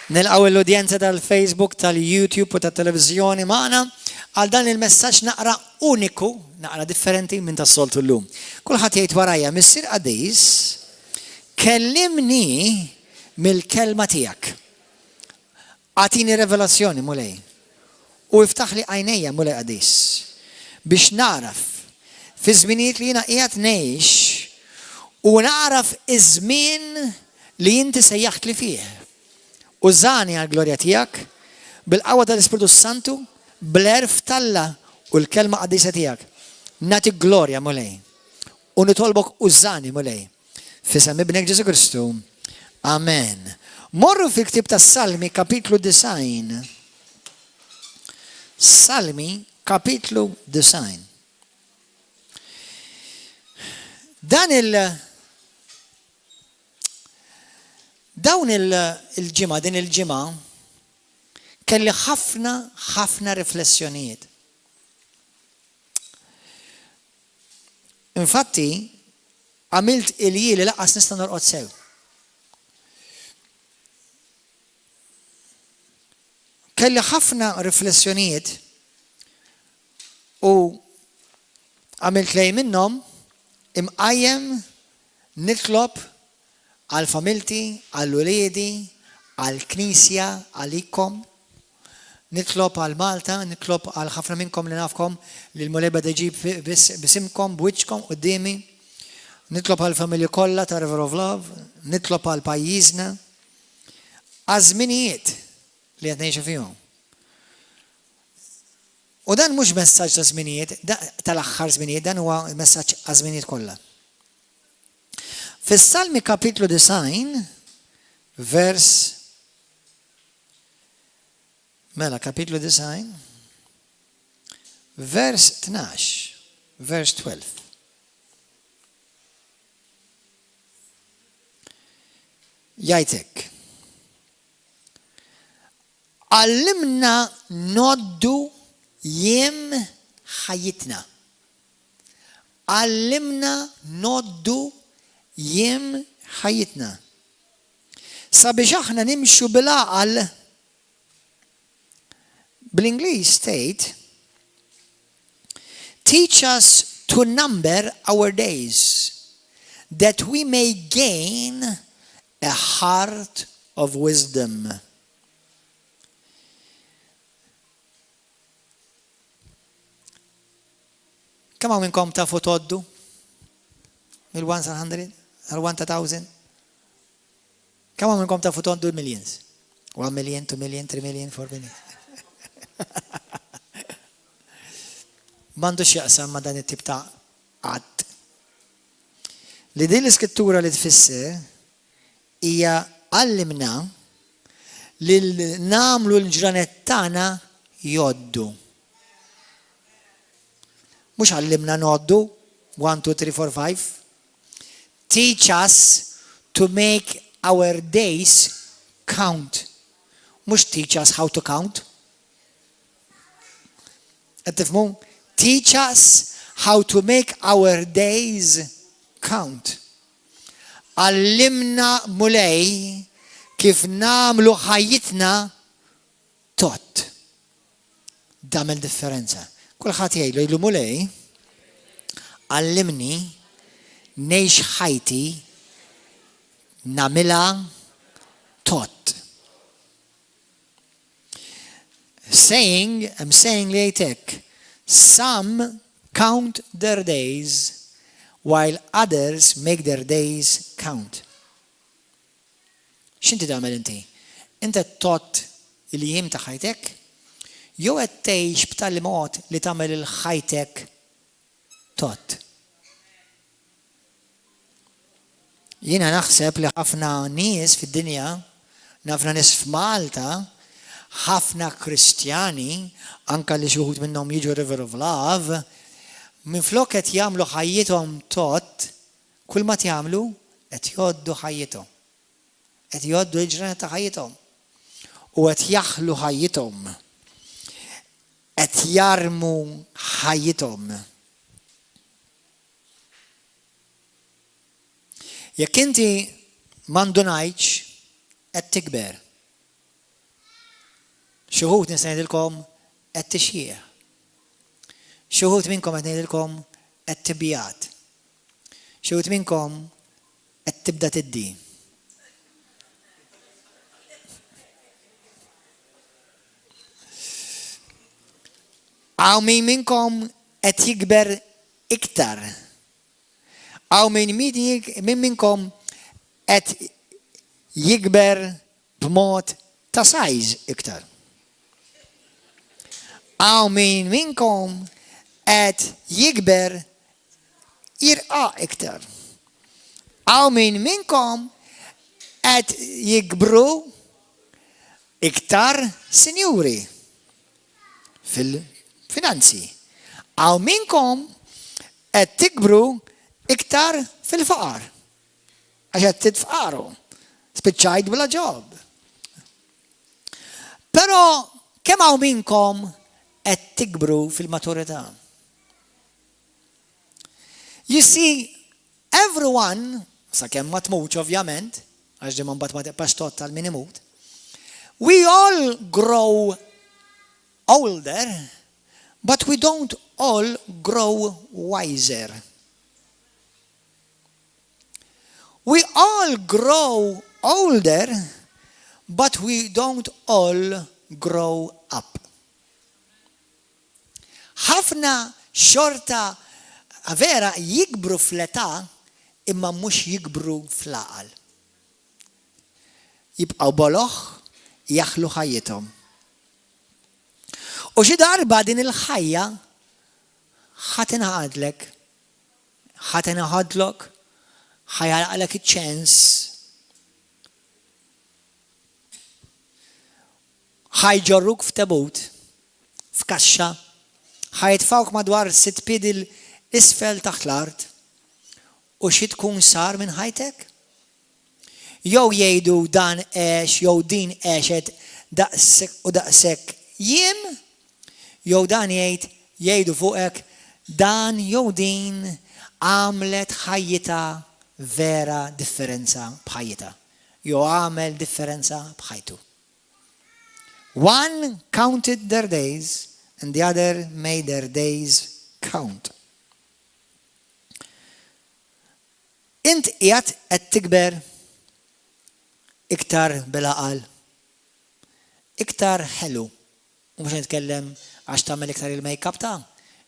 Nilqgħu l-udjenza tal-Facebook, tal-YouTube u tat-televiżjoni magħna għal dan il-messaġġ naqra uniku, naqra differenti minn tas-soltu llum. Kulħadd jgħid warajja, Missier Qadis, kellimni mill-kelma tiegħek. Għatini revelazzjoni mulej. U iftaħ li għajnejja mulej Qadis biex naraf fi żminijiet li jiena qiegħed ngħix u naraf iż-żmien li inti sejjaħt li fih. Użani għal-glorja tiegħek bil-qawwa tal-Ispiritu Santu, bl-erf talla u l-kelma qadisa tiegħek. Nagħti glorja mulej. U nitolbok użani mulej. Fisem ibnek Ġesu Kristu. Amen. Morru fil-ktib tas-Salmi kapitlu 9. Salmi kapitlu 9. Dawn il-ġimgħa, din il-ġimgħa kelli ħafna riflessjonijiet. Infatti, għamilt il-jieli laqqas nista' norqod sew. Kelli ħafna riflessjonijiet u għamilt lej minnhom imqajjem nitlob għal-familti, għall-uliedi, għall-knisja, għalikom, nitlob għal-Malta, nitlob għal-ħafna minnkom li nafkom li l-muleba deġib bisimkom, bwiċkom, qoddimi, nitlob għal-familji kollha ta' River of Love, nitlob għal-pajjiżna, għażminijiet li qed ngħixu fihom. U dan mhux messaġġ ta' żminijiet, tal-aħħar żminijiet, dan huwa messaġġ għaż-żminijiet kollha. Fis-Salmi kapitlu 9, kapitlu 9, vers 12, vers 12. Jgħidlek. Għallimna noddu jiem ħajjitna. Għallimna noddu jiem ħajjitna. Sabiex aħna nimxu bil-għaqal, bl-Ingliż state, teach us to number our days, that we may gain a heart of wisdom. Kemm hawn minnkom tafu tgħoddu? Mil-100? Għal-1,000? Kemm hawn minnkom tafu tgħoddu millions? 1 million, 2 million, 3 million, 4 million. M'għandux jaqsam ma' dan it-tip ta' qatt. Li din l-iskrittura li tfisser hija għallimna li nagħmlu l-ġranet tagħna jgħoddu. Mhux għallimna noddu 1, 2, 3, 4, 5. Teach us to make our days count. Mhux teach us how to count. Qed tifhmu? Teach us how to make our days count. Għallimna mulej kif nagħmlu ħajjitna tot. Damel differenza. Kulħadd jgħidlu mulej għallimni ngħix ħajti nagħmilha tot. I'm saying li jgħidlek, some count their days while others make their days count. X'inti tagħmel inti? Inti tot il-jiem ta' ħajtek? Jew qed tgħix b'tali mod li tagħmel il-ħajtek tot. Jiena naħseb li ħafna nies fid-dinja, ħafna nies f'Malta, ħafna Kristjani, anke li xi wħud minnhom jiġu River of Love, minflok qed jagħmlu ħajjithom tot, kull ma jagħmlu qed jgħoddu ħajjithom. Qed jgħoddu l-ġranet ta' ħajjithom. U qed jaħlu ħajjithom. Qed jarmu ħajjithom. Jekk inti m'għandunajtx qed tikber. Xi wħud nista' ngħidilkom qed tixjieħ. Xi wħud minnkom qed ngħidilkom qed tibjat. Xi wħud minnkom qed tibda tiddi. Għaw min minnkom qed jikber iktar. Għaw min minnkom qed jikber b'mod ta' size iktar. Għaw min minnkom qed jikber jirqa' iktar. Għaw min minnkom qed jikbru iktar sinjuri fil-finanzi. Għaw minnkom qed tikbru iktar fil-faqar. Għax qed titfaqaru. Spiċċajt bla ġob. Però kemm hawn minnkom qed tikbru fil-maturità? You see, everyone, sakemm ma tmutx ovvjament, għax ġimgħa mbagħad ma tibqax tot tal-min imut, we all grow older, but we don't all grow wiser. We all grow older, but we don't all grow up. Ħafna xorta vera jikbru fl-età imma mhux jikbru fl-aqal. Jibqgħu boloħ jaħlu ħajjithom. U xi darba din il-ħajja ħadd inħadlek, ħadd inħadlok, ħajjalaqlek iċ-ċens, ħajġorruk f'tebut, f'kaxxa, ħajtfawk madwar 6 piedi isfel taħt l-art u xi tkun sar minn ħajtek? Jew jgħidu dan għex, jew din għexet daqshekk u daqshekk jiem, jew dan jgħidu fuqek dan jew din għamlet ħajjita vera differenza bħajjita. Jew għamel differenza bħajtu. One counted their days and the other made their days count. Int qiegħed qed tikber iktar bil-aqal, iktar ħelu. U mhux nitkellem għax tagħmel iktar il-makeup ta'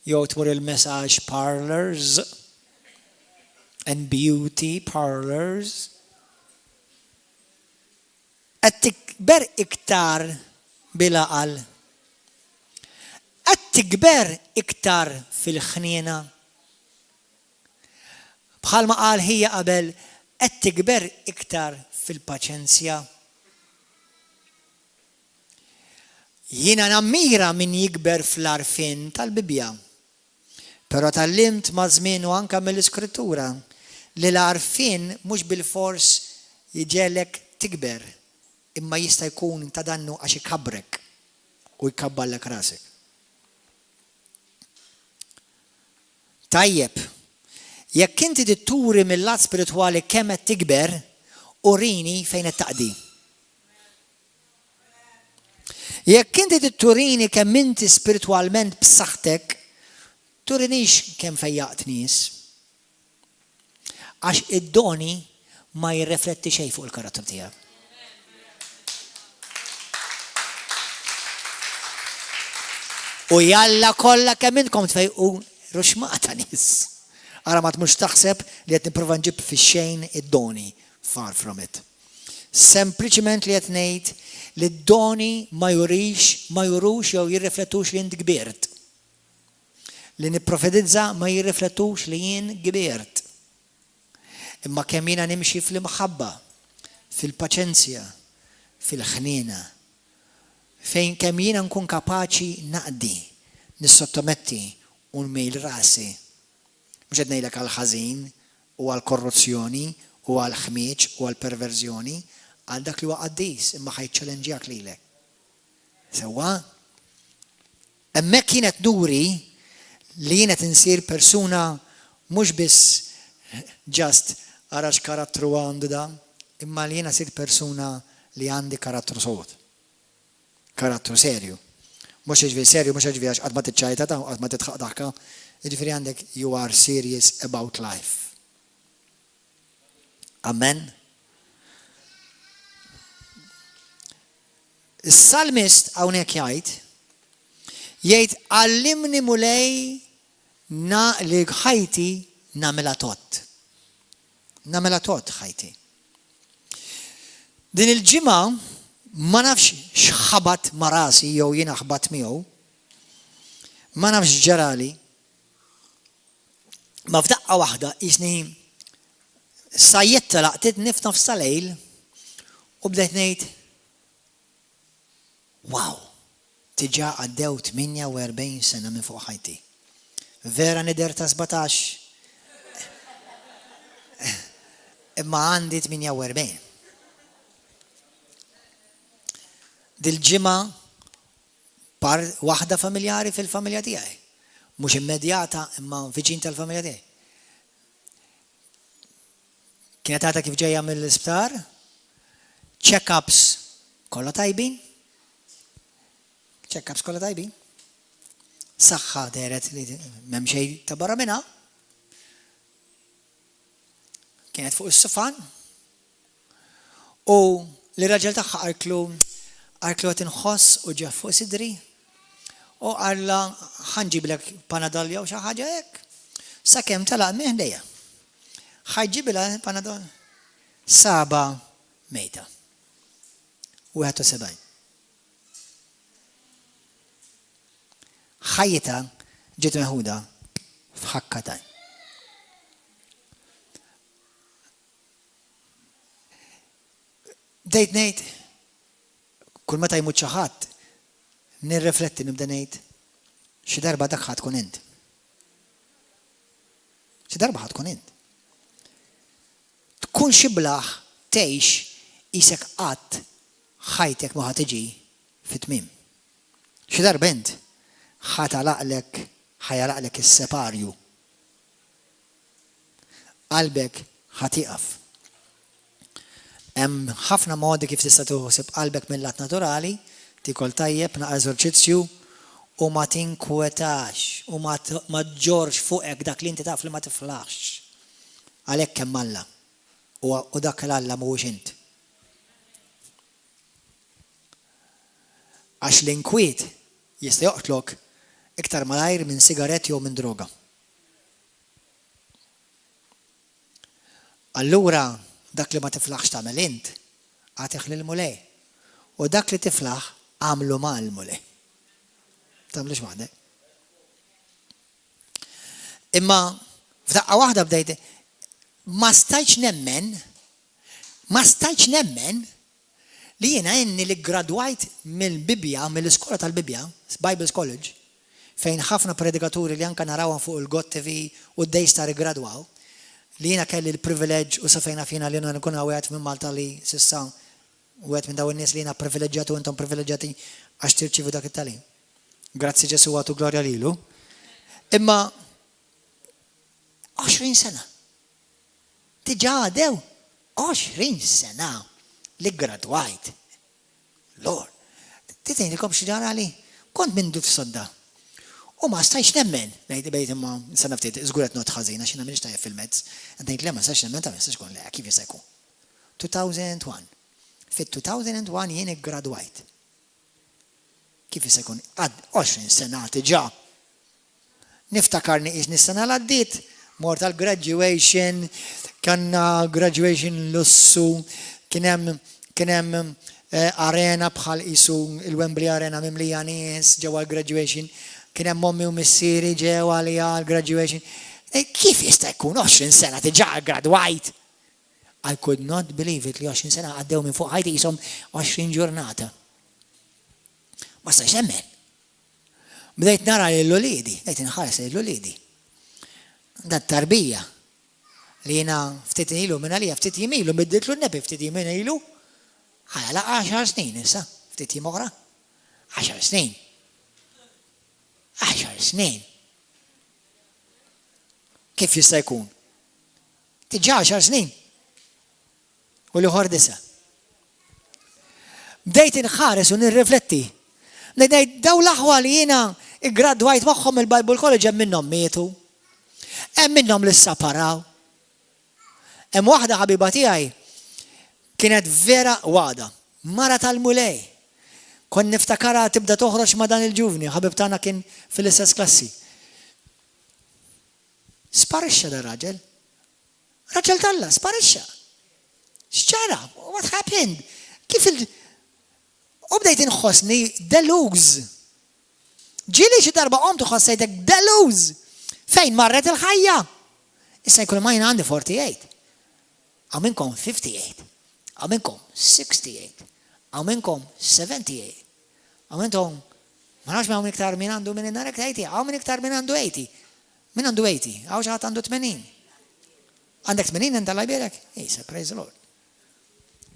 jew tmur il-massage parlors and beauty parlors. Qed tikber iktar bil-aqal. Qed tikber iktar fil-ħniena. Bħalma qal ħija qabel qed tikber iktar fil-paċenzja. Jiena nammira min jikber fl-arfin tal-Bibja. Però tallimt ma' żmien u anke mill-Iskrittura li l-arfin mhux bil-fors jiġelek tikber, imma jista' jkun ta' dannu għax ikabbrek u jkabballek rasek. Tajjeb, jekk inti titturi mill-lat spiritwali kemm qed tikber, urini fejn qed taqdi. Jekk inti titturini kemm inti spiritwalment b'saħħtek, turinix kemm fejjaqt nies. Għax id-doni ma jirrefletti xejn fuq il-karatter tiegħek. U jalla kollha kemm intkom tfejqu ruxmata nies. Ara ma tmux taħseb li qed nipprova nġib fix-xejn id-doni. Far from it. Sempliċement li qed ngħid li d-doni ma jurux jew jirriflettux li jien kbirt. Li nipprofetizza ma jirriflettux li jien kbirt. Imma kemm jiena nimxi fl-imħabba, fil-paċenzja, fil-ħniena, fejn kemm jiena nkun kapaċi naqdi, nissottometti u nmejl rasi. Mhux qed ngħidlek għal ħażin u għal korruzzjoni u għal ħmieġ u għal perverżjoni, għal dak li huwa qaddis imma ħajċċallenġjak lilek. Sewwa? Hemmhekk kienet nuri li jien qed insir persuna mhux biss just ara x'karattru għandu da, imma li jiena sir persuna li għandi karattru sod. karattru serju. Mhux jiġifieri serju, mhux jiġifieri għax qatt ma tiċċajta ta' qatt ma titħaq daħka. Jiġifieri għandek you are serious about life. Amen. Is-Salmist hawnhekk jgħid għallimni mulej li ħajti nagħmilha tot. Nagħmilha tot ħajti. Din il-ġimgħa ma nafx x'ħabat ma' rasi jew jiena ħabat miegħu. Ma nafx ġarali. Ma f'daqqa waħda isni sajjetta laqtitni f'nofs tal-lejl u bdejt ngħid wow, diġà għaddew 48 sena minn fuq ħajti. Vera nidher ta' 17. Imma għandi 48. Dil-ġimgħa waħda familjari fil-familja tiegħi. Mhux immedjata imma viċin tal-familja tiegħi. Kienet għadha kif ġejja mill-isptar, check-ups kollha tajbin. Check-ups kollha tajbin. Saħħa deret li m'hemm xejn ta' barra minnha. Kienet fuq is-sofan. U li raġel tagħha qarklu qed inħoss u ġef fuq sidri. U għalla ħanġiblek panadol jew xi ħaġa hekk. Sakemm talaq minn ħdejja. ħajġibilha panadol. Saba mejta. 71. ħajjita ġiet meħuda f'ħakkatej. Bdejt ngħid kull meta jmut xi ħadd nirrifletti nibda ngħid xi darba dak ħadd tkun int. Xi darba ħadd tkun int. Tkun xi blaħ tgħix isek qatt ħajtek ma ħad tiġi fit-tmiem. Xi darba int ħajalaqlek is-separju. Qalbek ħatiqaf. Hemm ħafna modi kif tista' tuħseb qalbek mill-lat naturali, tikol tajjeb naqra eżerċizzju u ma tinkwetax u ma ġorx fuqek dak li inti taf li ma tiflaħx. Għalhekk hemm Alla u dak l-Alla mhuwiex int. Għax l-inkwiet jista' joqtlok iktar malajr minn sigaret jew minn droga. Allura dak li ma tiflaħx tagħmel int għatiħ lil mulej. U dak li tiflaħ għamlu mal mulej. Tagħmlux waħda. Imma f'daqqa waħda bdejt ma stajtx nemmen li jiena inni li gradwajt mill-Bibja, mill-iskola tal-Bibja, Bible's College, fejn ħafna predikaturi li anka narawhom fuq il-God TV u d-Daystar igradwaw, li jiena kelli l-privileġġ u safejna fina li nkun għawet minn Malta li sissa u għet minn daw in-nies li jiena privileġġjati u intom privileġġjati għax tirċivu dak it-tagħlim. Grazzi Ġesu għatu glorja lilu. Imma 20 sena. Diġà għadew 20 sena li gradwajt. Lord, titejnikom xi ġara li kont minn duf sodda. U ma stajx nemmen. Bejt imma sena ftit żgur qed not ħażina x'ina m'iniex tajjeb fil-mezz. Ngħid le ma sax nemmen ta' ma sax kon le kif jista' jkun. 2001. Fit-2001 jien iggradwajt. Kif jista' jkun? Għad 20 sena diġà. Niftakarni qis nis-sena l-għaddiet mort tal-graduation, kanna graduation lussu, kien hemm arena bħal isu il-Wembley Arena mimlija nies ġewwa l-graduation, kien hemm mommi u missieri ġewwa li għall-graduation. Kif jista' jkun 20 sena diġà gradwajt? I could not believe it li 20 sena għaddew minn fuq ħajti qishom 20 ġurnata. Ma stax nemmen. Bdejt nara l-ulidi, bdejt inħares l-ulidi. Dat tarbija li jiena ftit ilu minn għalija ftit jimilu bidditlu n-nebi ftit jimin ilu ħala 10 snin issa, ftit jim oħra. 10 snin. 10 snin. Kif jista' jkun? Diġà 10 snin. U l-ieħor 9. Bdejt inħares u nirrifletti Daw l-aħwa li jiena gradwajt magħhom il-Bible College hemm minnhom mietu. Hemm minnhom li ssaparaw. Hemm waħda ħabiba tiegħi kienet vera għada, mara tal-mulej. Kon niftakara tibda toħroġ ma' dan il-ġuvni, ħabib tagħna kien fil-istess klassi. Sparixxa da raġel. Raġel talla, sparixxa. X'ġara? What happened? Kif U bdejt inħossni deluż. Ġieli xi darba qomtu ħossejtek deluż. Fejn marret il-ħajja? Issa jkun ma jien għandi 48. Għaw minnkom 58. Għaw minnkom 68. Għaw minnkom 78. Għaw minnkom, ma nafx minn iktar minn għandu minn innar 80. Għaw minn iktar minn għandu 80. Minn għandu 80. Għaw xaħat għandu 80. Għandek 80 inta lajbierek? Isa, praise the Lord.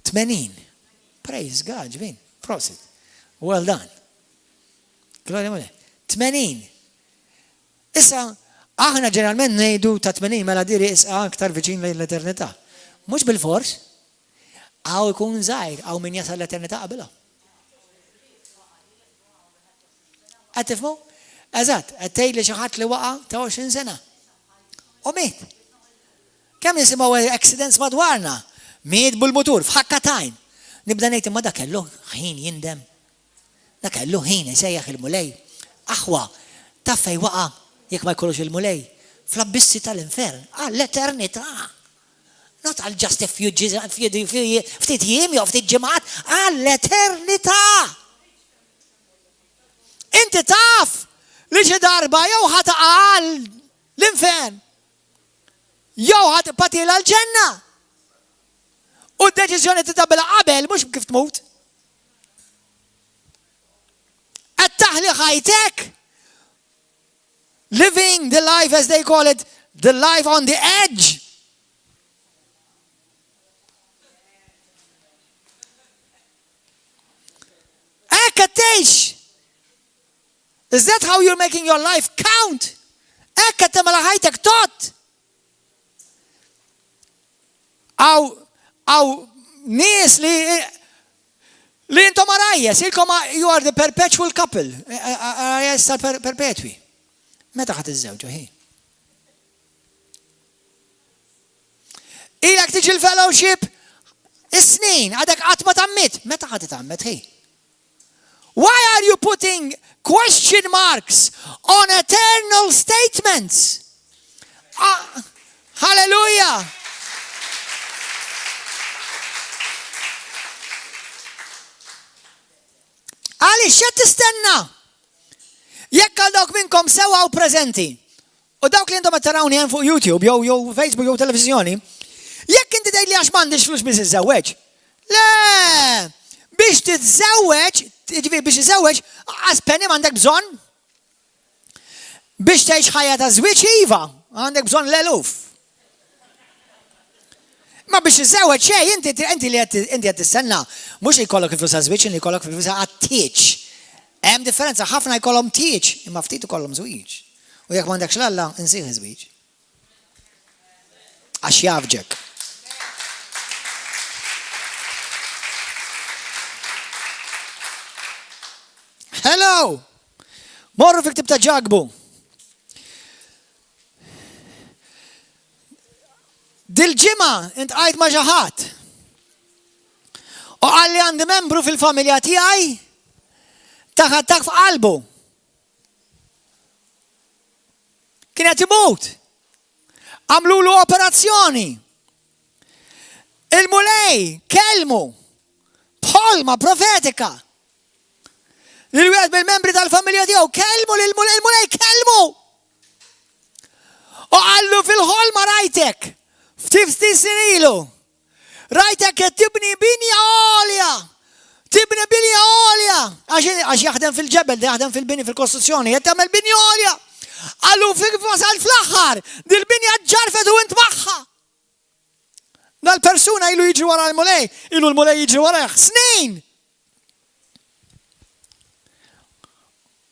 80. Praise God, ġbin. Prosit. Well done. Gloria mole. 80. Issa, aħna ġeneralment nejdu ta' 80 mela diri isqa aktar viċin lejn l-eternità. Mux bil-fors, għaw ikun zaħir, għaw min jasal l-eternità qabila. Għattifmu? Eżat, għattej li xaħat li waqa ta' 20 sena. U miet. Kem nisimaw accidents madwarna? Miet bil-motur, f'ħakkatajn. Nibda nejt imma da kellu ħin jindem. Da kellu ħin jsejjaħ il-mulej. Aħwa, taffej waqa jekk ma jkollux il-mulej. Fl-abbissi tal-infern, għall-eternità. Not għal just a few ftit jiem jew ftit ġimgħat, għall-eternità. Inti taf li xi darba jew ħataqa l-infern. Jew ħatpati l-ġenna. U d-deċiżjoni titabela qabel mhux kif tmut. Qed taħli ħajtek. Living the life, as they call it, the life on the edge. Ekk tgħix. Is that how you're making your life count? Ekk tagħmel ħajtek tot. Aw nies li intom arajjes, you are the perpetual couple. Arajjes tal-perpetwi. Meta ħat iż-żewġu ħi? Ilek tiġi l-fellowship is-snin, għadek qatt ma tammit. Meta ħat itammet ħi? Why are you putting question marks on eternal statements? Hallelujah! Għaliex x'qed tistenna? Jekk għal dawk minnkom sewa u preżenti, u dawk li intom qed tarawni hemm fuq YouTube jew Facebook jew televiżjoni, jekk inti tgħid li għax m'għandix flus biex iżżewweġ. Le! Biex titżewweġ, jiġifieri biex iżewweġ, penny m'għandek bżonn. Biex tgħix ħajja ta' żwieġ iva, għandek bżonn l-eluf. Ma biex iżewweġ xejn inti li qed tistenna mhux li jkollok il-flus għaż-żwieġ, li jkollok il-flus għat-tieġ. Hemm differenza, ħafna jkollhom tieġ, imma ftit ikollhom żwieġ. U jekk m'għandekx l-Alla, insih żwieġ. Għax jafġek. Hello! Morru fil-ktib ta' Ġagbu. Dil-ġimgħa intqajt ma' xi ħadd. U qal li għandi membru fil-familja tiegħi ta' attakk f'qalbu. Kien qed imut. Għamlulu operazzjoni. Il-mulej kelmu bħolma profetika. Lil-wieħed mill-membri tal-familja tiegħu kelmu lil-mulej kelmu. U qallu fil-ħolma rajtek. Ftit snin ilu. Rajtek qed tibni binja għolja. Tibni binja għolja. Għax jaħdem fil-ġebel, jaħdem fil-bini fil-kostruzzjoni, qed tagħmel binja għolja. Qallu wasal fl-aħħar, dil-binja ġarfet u int magħha. Dal-persuna ilu jiġi wara l-mulej, ilu l-mulej jiġi warah snin.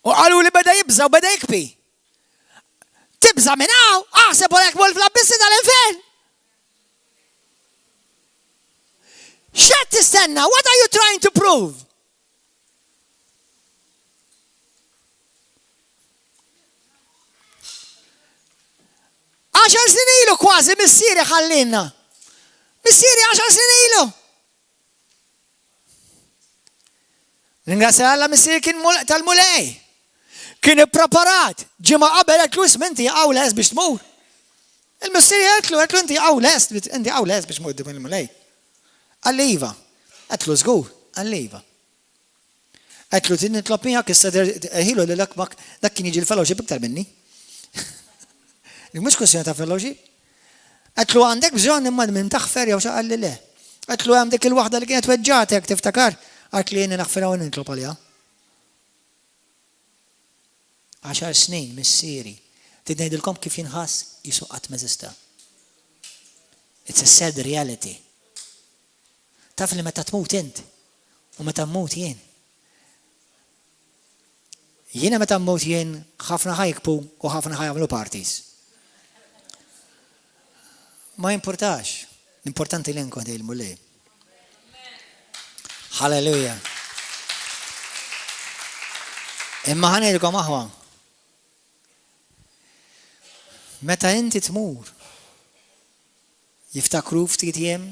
U qalu li beda jibża u beda jikbi. Tibża minn hawn, aħseb u hekk fl-abbissi tal-infern. X'qed tistenna? What are you trying to prove? 10 snin ilu kważi missieri ħallinna. Missieri 10 snin ilu. Ringrazzja Alla missieri kien tal-mulej. Kien ippreparat. Ġimgħa qabel għetlu isminti għaw les biex tmur. Il-missieri għetlu inti għaw les biex tmur dim il-mulej. Għalliva. Għetlu żgur, għalliva. Għetlu tin nitlob miegħek issa ħilu li dak kien jiġi l-fellowship iktar minni. Mhux kwestjoni ta' fellowship. Għetlu għandek bżonn imma minn taħfer jew xi qalli le. Għetlu hemm dik il-waħda li kienet weġġatek tiftakar għart li jieni naħfilha u nitlob għaliha. 10 snin missieri. Tidnejdilkom kif jinħass jisu qatt meżista. It's a sad reality. Taf li meta tmut int u meta mmut jien. Jiena meta mmut jien ħafna ħajkbu u ħafna ħajamlu parties. Ma importax. Importanti li nkun il-mulej. Halleluja. Imma ħanejlkom aħwa. Meta inti tmur, jiftakru ftit jiem,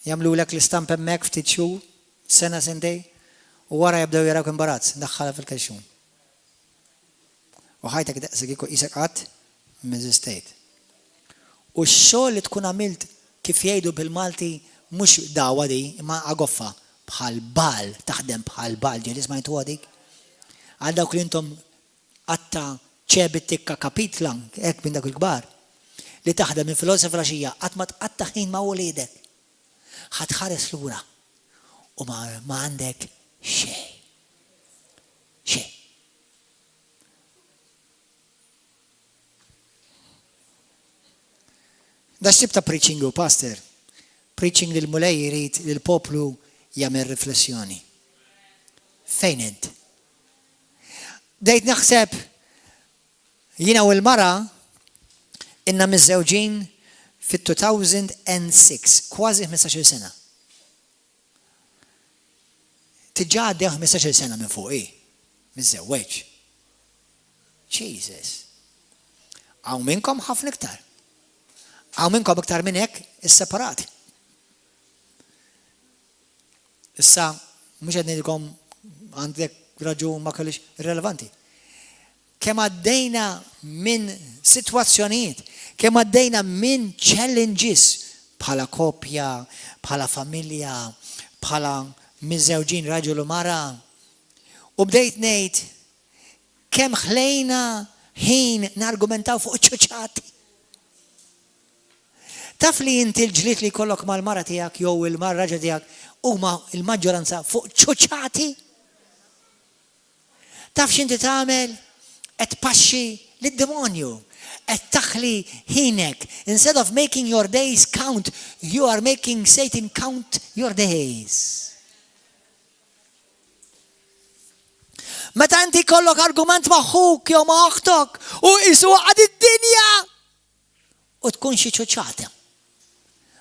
jagħmlulek l-istamp hemmhekk ftit xhur, sena sentej, u wara jibdew jarawk imbarazz, daħħalha fil-kaxxun. U ħajtek daqsek kieku qisek qatt meżistejt. U x-xogħol li tkun għamilt kif jgħidu bil-Malti mhux dawa di, imma agoffa bħal bal, taħdem bħal bal, ġieli smajtu dik. Għal dawk li intom qatta ċebit tikka kapitla, hekk minn dak il-kbar, li taħdem minn filosofa raxija, qatt ma tqatta ħin ma' wliedek. Ħatħares lura u ma għandek xejn. Xejn. Da xtib ta' preaching u pastor. Preaching lil mulej jrid lil poplu jagħmel riflessjoni. Fejn int? Dejt naħseb jiena u l-mara inna miż-żewġin fit-2006, kważi 15 sena. Tiġà għaddew 15 sena minn fuq miż-żewweġ. Jesus. Hawn minnkom ħafna iktar. Hawn minnkom iktar minn hekk is-separati. Issa mhux qed ngħidilkom għandek raġun ma kellix irrelevanti. Kemm għaddejna minn sitwazzjonijiet, kemm għaddejna minn challenges bħala koppja, bħala familja, bħala miż-żewġin raġel u mara. U bdejt ngħid kemm ħlejna ħin nargumentaw fuq iċ-ċuċċati. Taf li inti l-ġlied li jkollok mal-mara tiegħek jew il-mara raġel tiegħek huma l-maġġoranza fuq ċuċċati. Taf x'inti tagħmel? Qed tpaxxi lid-demonju. Qed taħli ħinek. Instead of making your days count, you are making Satan count your days. Meta inti kollok argument ma' ħuk jew ma' oħtok u isu għad id-dinja u tkun xi ċuċċata.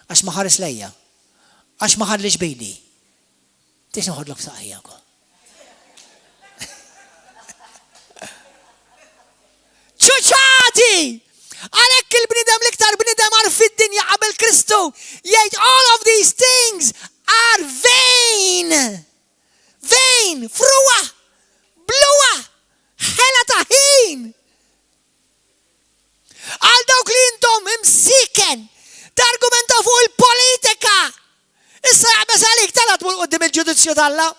Għax ma ħares lejja. Għax ma ħallix bejdi. Tix noħodlok saqajja wkoll. ċuċċati! Għalhekk il-bniedem l-iktar bniedem għar fid-dinja qabel Kristu jgħid all of these things are vain. Vain, fruwa, bluwa, ħela ta' ħin. Għal dawk li intom imsiken targumentaw fuq il-politika. Issa jaqbes għalik tala tmur qudiem il-ġudizzju tal-Alla.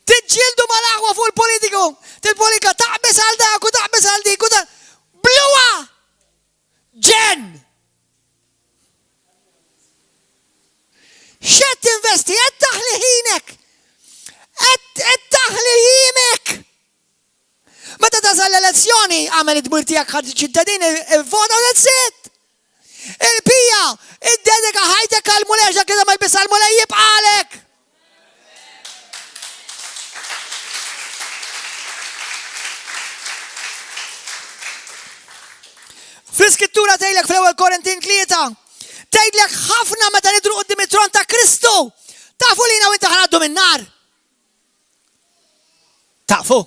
Tiġġieldu mal-aħwa fuq il-politiku. Il-politika taqbes għal dak u taqbes għal dik u dak. Bluwa! Ġen! X'qed tinvesti? Qed taħli ħinek. Qed taħli ħimek. Meta tasal l-elezzjoni għamel id-dmir tiegħek ħadd ċittadini vota u that's it. Il-pija, id-dedika ħajtek għal-mulej, ġa kida ma jbis għal-mulej jibqalek. Fl-iskrittura tgħidlek fl-ewwel Korintin 3, tgħidlek ħafna meta nidru quddiem it-tron ta' Kristu. Tafu lina u inti ħanaddu min-nar. Tafu.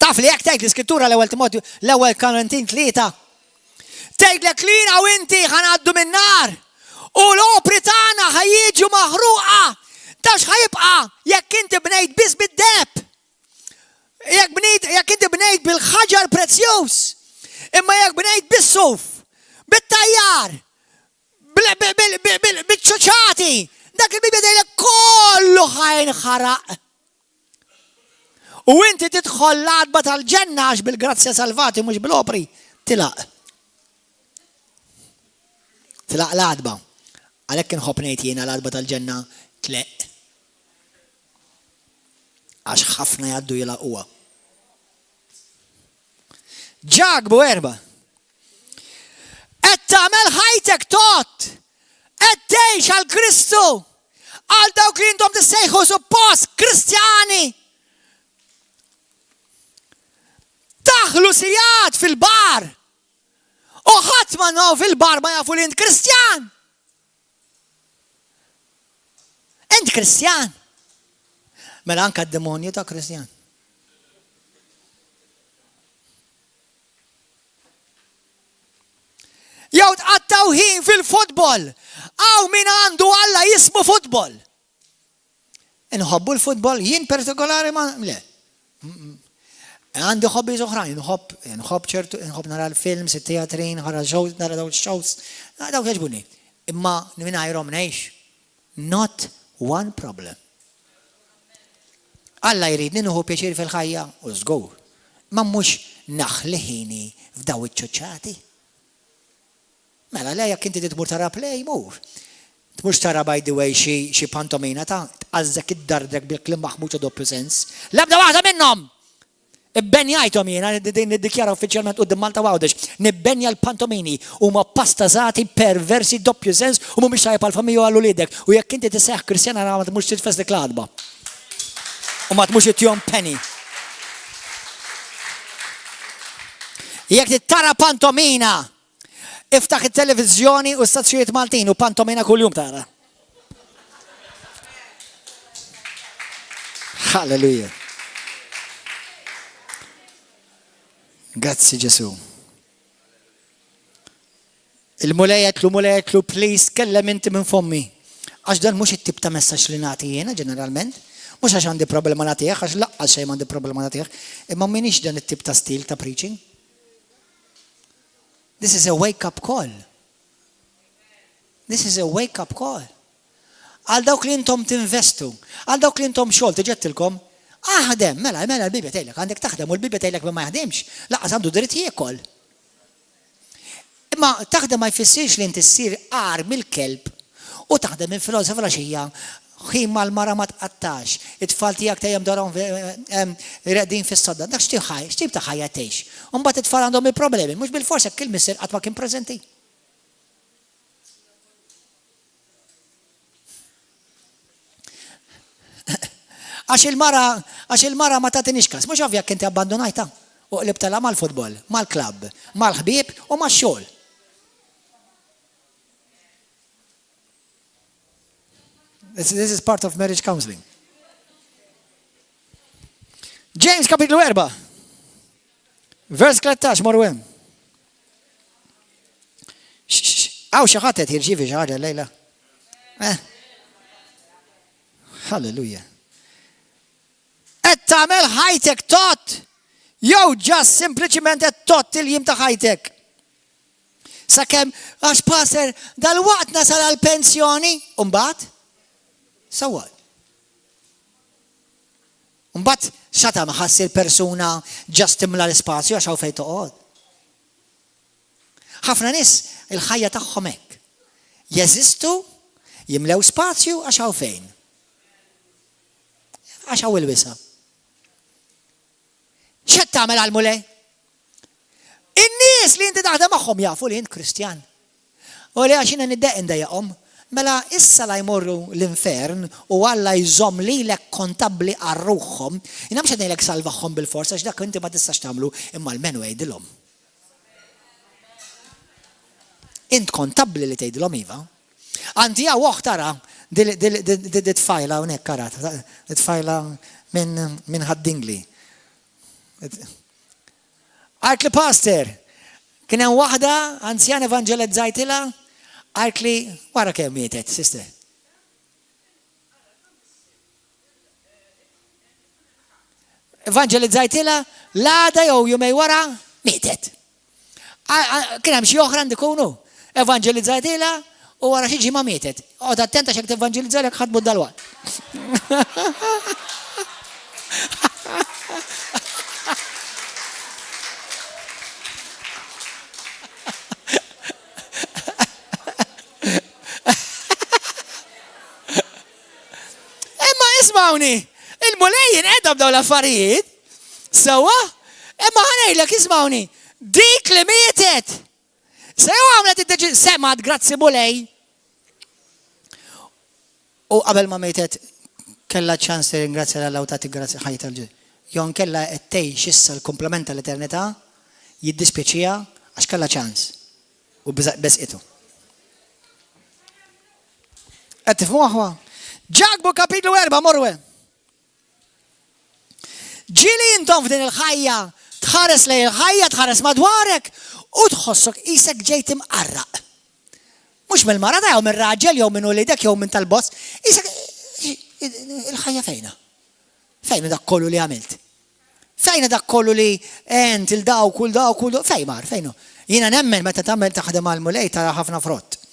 Taf li jekk tgħid l-Iskrittura l-ewwel Timotju, l-ewwel Korintin 3. Tgħidlek lina u inti ħanaddu min-nar u l-opri tagħna ħajjiġu maħruqa. Tax ħajibqa' jekk inti bnejt biss bid-deb. Jekk inti bnejt bil-ħaġar prezzjuż. Imma jekk bnejt bis-suf, bit-tajjar, bil-ċoċati, dak il-Bibja tgħidlek kollu ħajnħaraq. U inti tidħol l-adba tal-ġenna għax bil-grazzja salvati mhux bil-opri, tilaq. Tilaq l-adba. Għalhekk inħobb ngħid jiena l-adba tal-ġenna tleq. Għax ħafna jgħaddu jilaquha. Ġagbu 4. Qed tagħmel ħajtek tot. Qed tgħix għal Kristu. Għal dawk li intom tissejħu suppost Kristjani. Taħlu sigħat fil-bar. U ħadd ma naw fil-bar ma jafu li int Kristjan. Int Kristjan. Mela anke d-demonju ta' Kristjan. Jew tqattaw ħin fil-futbol. Aw min għandu Alla jismu futbol. Inħobbu l-futbol, jien partikolari ma le. Għandi hobbies oħrajn, nħobb nara l-films, it-teatrin, nara daw il-shows, daw jgħġbuni. Imma mingħajrhom ngħix. Not one problem. Alla jridni nieħu pjaċir fil-ħajja u żgur. Ma mhux naħli ħini f'daw iċ-ċoċċati. Mela le jekk inti titmur tara play mur. Tmux tara by the way xi pantomina ta' tqażżek id-dardek bil-kliem maħmuġ u doppju sens. L-ebda waħda minnhom! Ibbenjajtom jiena niddikjara uffiċjalment quddiem Malta Għawdex. Nibbenja l-pantomini huma pastażati perversi doppju sens u mhumiex tajjeb għall-familja u għall-uliedek. U jekk inti tisseħħ Kristjana ma tmux titfes dik l-adba. U ma tmux ittihom penny. Jekk tittara pantomina, iftaħ it-televiżjoni u stazzjonijiet Maltin u pantomina kuljum tara. Halleluja. Grazzi Ġesu. Il-mulejtlu, please, kellem inti minn fommi. Għax dan mhux it-tip ta' messaġġ li nagħti jiena ġeneralment. Mhux għax għandi problema nagħtih, għax laqqas xejn għandi problema nagħtih. Imma m'iniex dan it-tip ta' stil ta' preaching. This is a wake-up call. This is a wake-up call. Għal dawk li intom tinvestu, għal dawk li intom xogħol tiġettilkom, ħadem, mela l-Bibja tgħidlek, għandek taħdem u l-Bibja tgħidlek ma jaħdemx, laqqas għandu dritt jiekol. Imma taħdem ma jfissirx li inti ssir qar mill-kelb u taħdem minn filgħodu flaxija ħin mal-mara ma tqattax, it-tfal tiegħek tejjem darhom reqdin fis-sodda, dak x'tib ta' ħajja tgħix. U mbagħad it-tfal għandhom il-problemi, mhux bil-forsa hekk il-missier qatt ma kien preżenti. Għax il-mara ma tatinix kas, mhux ovvja inti abbandonajta u qlibtela mal-futbol, mal-klabb, mal-ħbieb u max-xogħol. This is part of marriage counseling. James kapitlu 4. Vers 13 morru hemm. Għaw xi ħadd qed jirċievi xi ħaġa lejla. Halleluja. Qed tagħmel ħajtek tot jew ġast sempliċiment qed tot il-jiem ta' ħajtek. Sakemm għax passer dal-waqt nasal għall-pensjoni u mbagħad sewwa. Mbagħad x'għata ma ħassir persuna ġast timla l-ispazju għax hawn fejn toqgħod. Ħafna nies il-ħajja tagħhom hekk. Jeżistu, jimlew spazju għax hawn fejn. Għax hawn il-wisa. X'qed tagħmel għall-mulej? In-nies li inti taħdem magħhom jafu li int Kristjan. U li għax jiena niddeq indejjaqhom, mela issa la jmorru l-infern u Alla jżomm lilek kontabbli għar-ruħhom, jiena mhux qed ngħidlek salvahom bil-forsa għax dak inti ma tistax tagħmlu imma l-menu jgħidilhom. Int kontabbli li tgħidilhom iva. Għandi hawn oħtara ditfajla hawnhekk karat, ditfajla minn ħaddingli. Għart li pastor, kien hemm waħda anzjana evangelizzajtilha, għart li wara kemm mietet, sister. Evangelizzajtilha, l-għada jew jumej wara mietet. Kien hemm xi oħra ikunu evangelizzajtilha u wara xi ġimgħa mietet. Qgħod attenta x'hekk tevanġelizzalek ħadmu d-dalwaq. Ismawni, il-mulejjin edha b'daw l-affarijiet, sewa, imma ħanejlek ismawni, dik li mietet. Sewa għamlet id-deċi, semad, grazzi mulej. U qabel ma mietet, kella ċans li ringrazzja l-Alla u tagħti grazzi ħajta l-ġi. Jon kella ettej xissa l-komplement tal-eternità, jiddispjaċija għax kella ċans. U besqitu. Qed tifhmu aħwa? Ġakbu kapitlu 4 morwe. Ġili intom f'din il-ħajja, tħares lej il-ħajja, tħares madwarek u tħossok isek ġejt imqarraq. Mhux mill-marata jew mir-raġel jew minn ulidek jew minn tal-boss, isek il-ħajja fejna. Fejna dak kollu li għamilt. Fejna dak kollu li ent il-daw kull fejn mar, fejnu. Jiena nemmen meta tagħmel taħdem għall-mulej tara ħafna frott.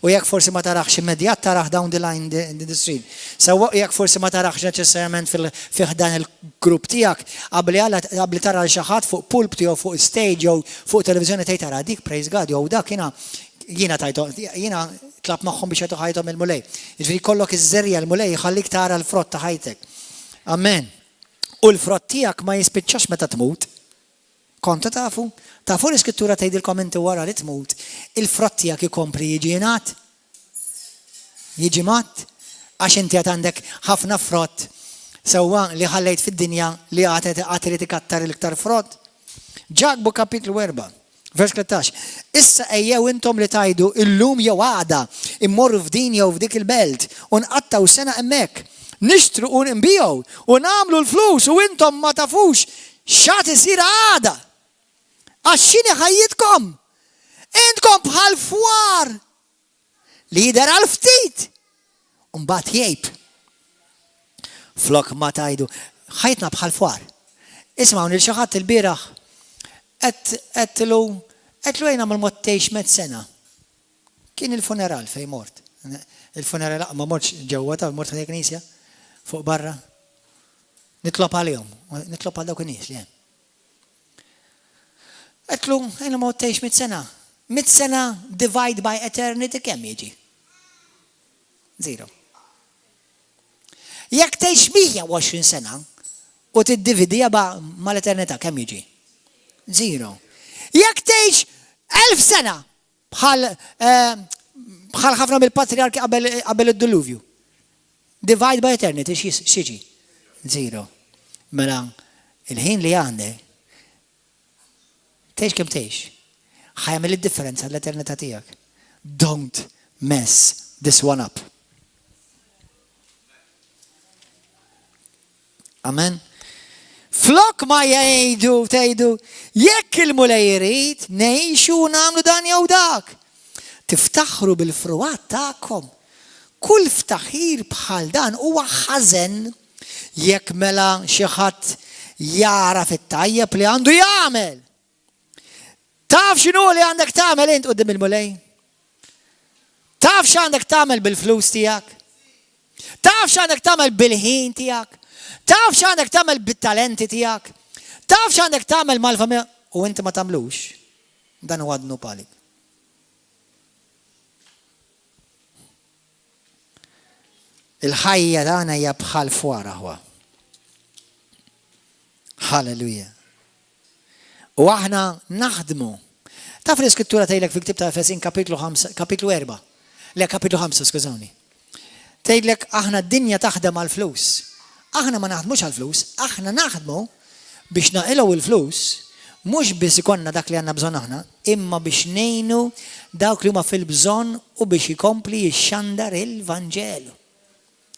U jekk forsi ma taraħx immedjat taraħ down the line the street. So jekk forsi ma taraħx neċessarjament fil-ħdan il-grupp tiegħek qabli tara xi ħadd fuq pulp jew fuq stage jew fuq televiżjoni tgħid tara dik praise God jew dak jiena tlab magħhom biex jagħtu ħajthom il-mulej. Jiġifieri jkollok iż-żerja l-mulej jħallik tara l-frott ta' ħajtek. Amen. U l-frott tiegħek ma jispiċċax meta tmut. Konta tafu? Tafu l-iskrittura tgħidilkom inti wara li tmut, il-frott tiegħek ikompli jiġi jingħat. Jiġi mat għax inti qed għandek ħafna frott sewwa li ħallejt fid-dinja li għad li tikattar l-iktar frott. Ġakbu kapitlu 4, vers 13. Issa ejjew intom li tajdu illum jew għada immorru f'din jew f'dik il-belt u nqattaw sena hemmhekk. Nixtru u nbiegħu u nagħmlu l-flus u intom ma tafux x'għad isir għada. Għaxxini ħajjitkom, intkom bħal fwar li jider għal-ftit, mbagħad jgħid. Flok ma tajdu, ħajtna bħal fwar. Isma'w nil xi ħadd il-bieraħ qedtlu għajna mal-mottejx met sena. Kien il-funeral fejn mort. Il-funeral ma mortx ġewwa ta' mort ħdejk knisja fuq barra. Nitlob għalihom, nitlob għal dawk in-nies li hemm. Għetlu, għajna ma għottejx 100 sena. 100 sena divide by eternity kemm jiġi? 0. Jekk tgħix 120 sena u tiddividija ma l-eternità kemm jiġi? 0. Jekk tgħix 1000 sena bħal ħafna mill-patriarki qabel id-diluvju. Divide by eternity x'jiġi? 0. Mela il-ħin li għandek tgħix kemm tgħix. Ħajmel id-differenza l-eternità tiegħek. Don't mess this one up. Amen. Flok ma tgħidu jekk il-mulej irid ngħixu nagħmlu dan jew dak. Tiftaħru bil-fruwat tagħkom. Kull ftaħir bħal dan huwa ħażen jekk mela xi ħadd jara fit-tajjeb li għandu jagħmel. Taf x'inhu li għandek tagħmel int quddiem il-mulej? Taf x'għandek tagħmel bil-flus tiegħek? Taf x'għandek tagħmel bil-ħin tiegħek? Taf x'għandek tagħmel bit-talenti tiegħek? Taf x'għandek tagħmel mal-familja u inti ma tagħmlux? Dan huwa dnu palik. Il-ħajja tagħna hija bħal fwar aħwa. Halleluja. U aħna naħdmu. Taf l-iskrittura tgħidlek fil-ktieb ta' Efesin kapitlu 4. Le kapitlu 5, skużawni. Tgħidlek aħna d-dinja taħdem għall-flus. Aħna ma naħdmux għall-flus, aħna naħdmu biex naqilgħu il-flus mhux biss ikonna dak li għandna bżonn aħna, imma biex ngħinu dawk li huma fil-bżonn u biex ikompli jixxandar il-Vanġelu.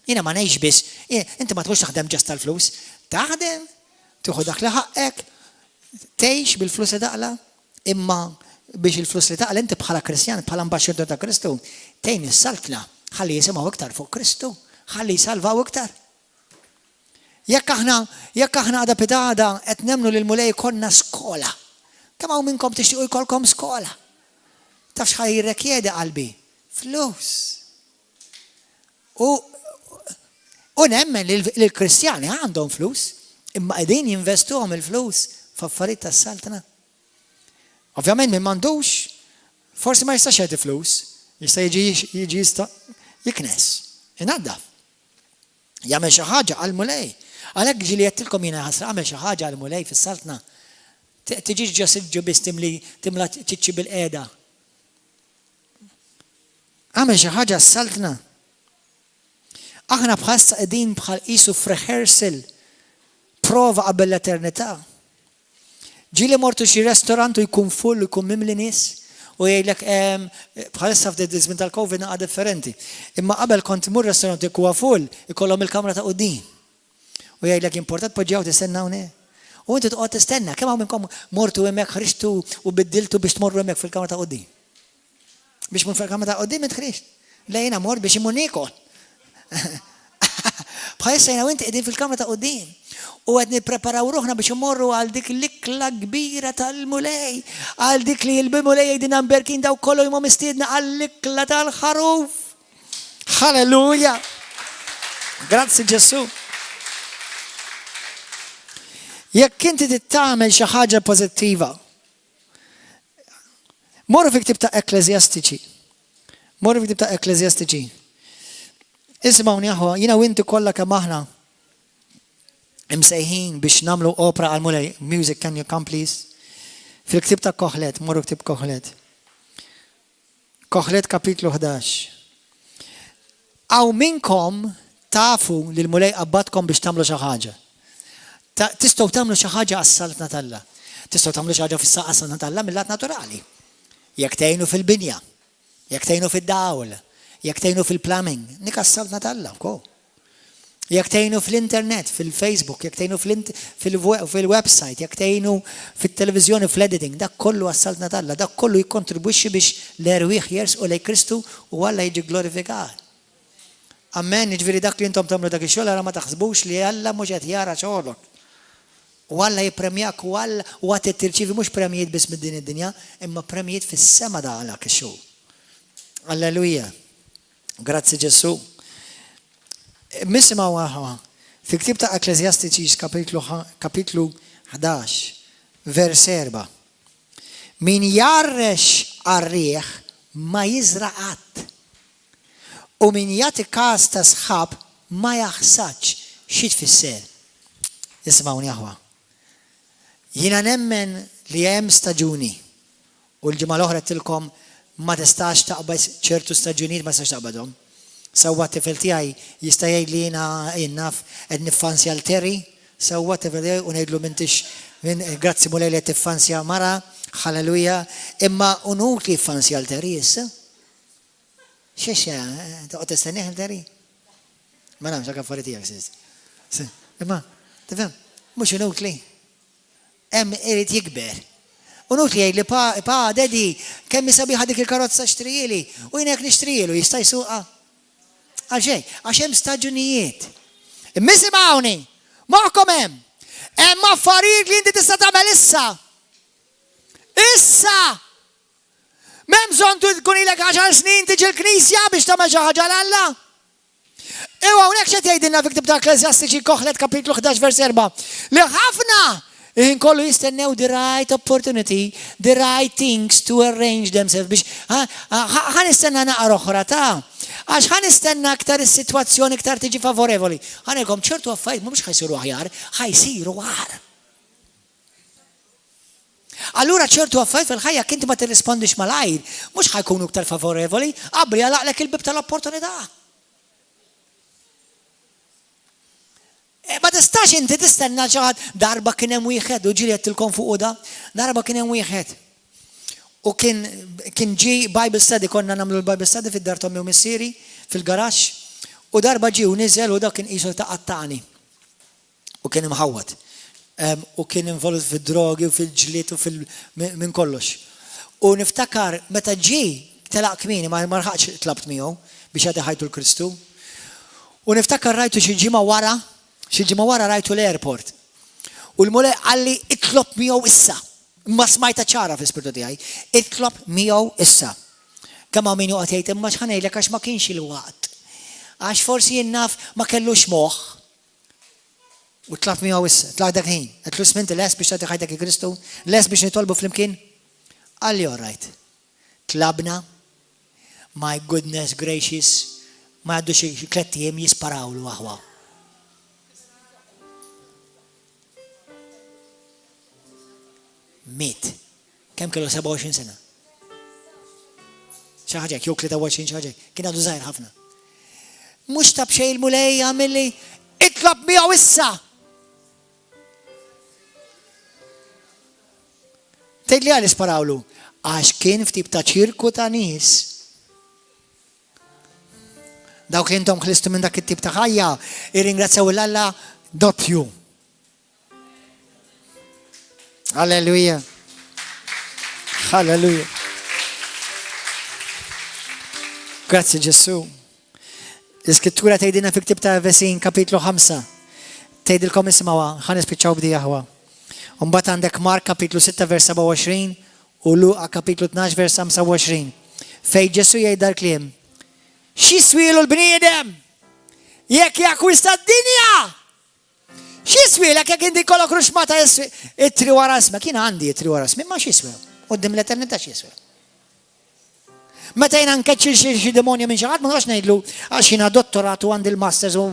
Jiena ma ngħix biss, inti ma tkunx taħdem ġast tal-flus, taħdem, tieħu dak li ħaqek, tgħix bil-flus li taqla, imma biex il-flus li taqla inti bħala Kristjan, bħala ambaxxadur ta' Kristu, tgħin is-saltna ħalli jisimgħu iktar fuq Kristu, ħalli jsalvaw iktar. Jekk aħna għada pidada qed nemmnu lil mulej konna skola. Kemm hawn minnkom tixtiequ jkollkom skola? Taf x'ħaj jirrikjedi qalbi? Flus. U nemmen li l-Kristjani għandhom flus, imma qegħdin jinvestuhom il-flus f'affarijiet tas-saltna. Ovvjament min m'għandux, forsi ma jistax jagħti flus, jista' jiġi jiknes, inaddaf. Jagħmel xi ħaġa għall-mulej. Għalhekk ġieli qedtilkom jiena ħasra għamel xi ħaġa għall-mulej fis-saltna. Tiġix ġo biss timla ċiċċi bil-qiegħda. Għamel xi ħaġa s-saltna. Aħna bħassa qegħdin bħal qisu f'rehearsal prova qabel l-eternità. Ġieli mortu xi restorant u jkun full u jkun mimli nies u jgħidlek bħalissa f'din tal-Covid naqa' differenti. Imma qabel kont imur restorant jekk huwa full ikollhom il-kamra ta' quddiem. U jgħidlek important poġġew tistenna hawnhekk. U inti toqgħod tistenna kemm hawn minnkom mortu hemmhekk ħriġtu u biddiltu biex tmorru hemmhekk fil-kamra ta' quddiem. Biex mur fil-kamra ta' quddiem tħriġ. Lejna mort biex imur niekol. Bħalissa jiena u inti qegħdin fil-kamra ta' quddiem. U qed nippreparaw ruħna biex imorru għal dik l-ikla kbira tal-mulej, għal dik li l-mulej jgħidin amberkin daw kollu jmhom mistiedna għall-ikla tal-ħaruf. Halleluja! Grazzi Ġesu. Jekk inti tittamel xi ħaġa pożittiva. Morru fi ktib ta' Ekklesjastiċi. Morru fi ktib ta' Ekklesjastiċi. Isma'wni aħwa, jiena u inti kollha kemm aħna imsejħin biex nagħmlu opera għal mulej. Music, can you come please? Fil-ktib ta' Koħlet, morru ktib Koħlet. Koħlet kapitlu 11. Aw minnkom tafu li l-mulej qabadkom biex tagħmlu xi ħaġa. Tistgħu tagħmlu xi ħaġa għas-salt Natalla. Tistgħu tagħmlu xi ħaġa fis-saqqa salt Natalla mill-lat naturali. Jekk tgħinu fil-binja, jekk tgħinu fid-dawl, jekk tgħinu fil-plumbing, nik għas-salt Natalla wkoll. Jekk tgħinu fl-internet, fil-Facebook, jekk tgħinu fil-website, jekk tgħinu fit-televiżjoni fl-editing, dak kollu għas-salt Natalla, dak kollu jikkontribwixxi biex l-erwieħ jersqu lejn Kristu u Alla jiġi glorifikat. Amen, jiġifieri dak li intom tagħmlu dak ix-xogħol ara ma taħsbux li Alla mhux qed jara xogħolok. U Alla jippremjak u Alla u għad tirċievi mhux premjiet biss mid-din id-dinja, imma premjiet fis-sema daqlek ix-xogħol. Alleluja. Grazzi Ġesu. Missimgħu aħwa. Fi ktib ta' Ekklesjastiċi kapitlu 11, vers 4. Min jarrex għar-rieħ ma jiżra qatt. U min jagħti każ ta' sħab ma jaħsadx xi tfisser. Isma'wni aħwa. Jiena nemmen li hemm staġuni u l-ġimgħa l-oħra tilkom ma tistax taqbad ċertu staġunijiet ma tistax taqbadhom. Sewwa t-tifel tiegħi jista' jgħid li jiena naf qed niffansja l-Terry, sewwa t-tifel tiegħi u ngħidlu m'intix grazzi mulej li qed tiffansja mara, halleluja, imma unut li jiffansja l-Terry issa. X'ex toqgħod tistennih il-Terry? Ma nafx hekk affarijiet tiegħek sis. Imma, tifhem, mhux inutli. Hemm irid jikber. Unutli jgħid li pa dedi kemm sabiħa dik il-karozza xtrijili u jien hekk nixtrielu jista' jsuqha. Għaxej, għax hemm staġunijiet. Immisimgħuni, magħkom hemm affarijiet li inti tista' tagħmel issa. Issa! M'hemm bżonn tkun ilek 10 snin tiġi l-Knisja biex tagħmel xi ħaġa l-Alla. Ewa hawnhekk x'qed jgħidilna fi ktib ta' Ekklesjastiċi Koħlet kapitlu 11 vers 4. Li ħafna kollu jistennew the right opportunity, the right things to arrange themselves biex ħan istenna naqra oħra ta' għax ħan istenna aktar is-sitwazzjoni iktar tiġi favorevoli. Ħanilkom ċertu affarijiet mhux ħajsiru aħjar, ħajsiru għar. Allura ċertu affarijiet fil-ħajja inti ma tirrispondix malajr, mhux ħajkunu iktar favorevoli, qabli għalaqlek il-bib tal-opportunità. Ma tistax inti tistenna xi ħadd darba kien hemm wieħed u ġieli qedtilkom fuq da, darba kien hemm wieħed. U kien ġi Bible study, konna nagħmlu l-Bible study fid-dar Tommi u Missieri fil-garaxx u darba ġie u niżel u dak kien qisu taqattani. U kien imħawwad. u kien involut fid-drogi u fil-ġlied u minn kollox. U niftakar meta telaq kmieni ma rħaqx tlabt miegħu biex għadi ħajtu l-Kristu. U niftakar rajtu xi ġimgħa wara rajtu l-airport. U l-mulej għalli itlob miegħu issa. Ma smajta ċara fl-ispirtu tiegħi. Itlob miegħu issa. Kemm hawn min joqgħod jgħid imma x'ħanejlek għax ma kienx il-waqt. Għax forsi jinnaf ma kellux moħħ. U tlab miegħu issa, tlaq dak ħin. Qed sminti les biex tagħti ħajtek Kristu, les biex nitolbu flimkien. Għalli all right. Tlabna, my goodness gracious, ma għaddu xi klettiem jisparawlu aħwa. Mit. Kemm kellu 27 sena? Xi ħaġa jew 23 xi ħaġa. Kien għadu żgħir ħafna. Mhux tab xejn il-mulej għamilli itlob miegħu issa. Tgħidli għal isparawlu għax kien ftip ta' ċirku ta' nies. Dawk li intom ħlistu minn dak it-tip ta' ħajja irringrazzjaw l-Alla doppju. Halleluja. Halleluja. Grazie Ġesu. L-iskrittura tgħidilna fi ktieb ta' Efesin kapitlu 5. Tgħidilkom isma'wa, ħa nispiċċaw bdija ħwa. Mbagħad għandek Mark kapitlu 6 vers 27 u Luqa kapitlu 12 vers 25. Fejn Ġesu jgħid dal-kliem. X'jiswielu l-bniedem jekk jakkwista d-dinja? X'jiswielek jekk inti kollok ruxmata it-tri wara isma. Kien għandi it-tri wara isma, imma x'jiswew? Qudiem l-eternità x'jiswew? Meta jiena nkeċċil xi demonja minn xi ħadd ma nafx ngħidlu għax jiena dottorat u għandi l-masters u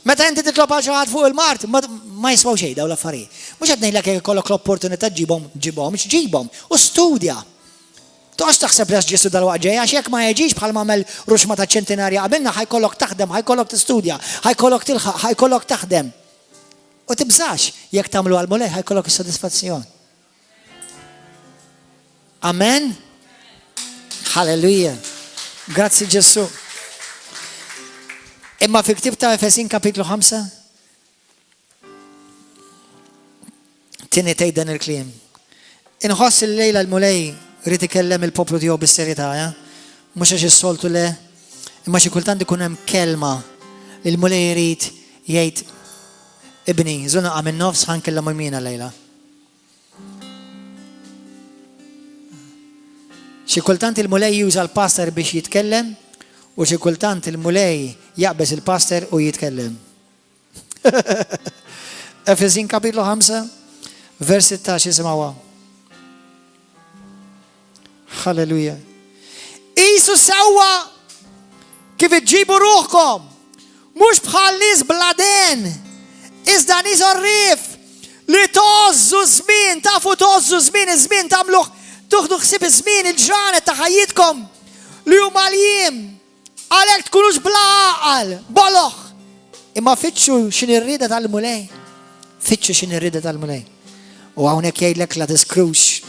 meta inti titlob għal xi ħadd fuq il-Mart ma jiswaw xejn dawn l-affarijiet. Mhux qed ngħidlek jekk ikollok l-opportunità ġibhom u studja. Toqgħodx taħseb li Ġesu dal-waqt ġej għax jekk ma jeġix bħal m'għamel ruxma ta' ċentenarja qabilna ħajkollok taħdem, ħajkollok tistudja, ħajkollok tilħaq, ħajkollok taħdem. U tibżax jekk tagħmlu għal mulej ħajkollok is-sodisfazzjon. Amen. Halleluja. Grazzi Ġesu. Imma fi ktieb ta' Efesin kapitlu 5 tieni tgħid dan il-kliem. Inħoss il-lejla l-mulej rrid ikellem il-poplu tiegħu bis-serjetà, mhux għax is-soltu le, imma xi kultant ikun hemm kelma li l-mulej irid jgħid ibni, żuna minn nofs ħankellem jmiena lejla. Xi kultant il-mulej juża l-pastor biex jitkellem u xi kultant il-mulej jaqbeż il-pastor u jitkellem. Efesin kapitlu 5 vers 16 isimgħuha. Halleluja. Isu sewwa kif iġġibu ruħkom mhux bħal nies bladen iżda nies orrif li tożżu żmien, tafu tożżu żmien, iż-żmien tagħmluh tuħdu ħsieb iż-żmien il-ġranet ta' ħajjitkom li huma l-jiem għalhekk tkunux bla għaqal, boloħ. Imma fitxu x'inhi r-rieda tal-mulej. Fitxu x'inhi r-rieda tal-mulej. U hawnhekk jgħidlek la tiskrux.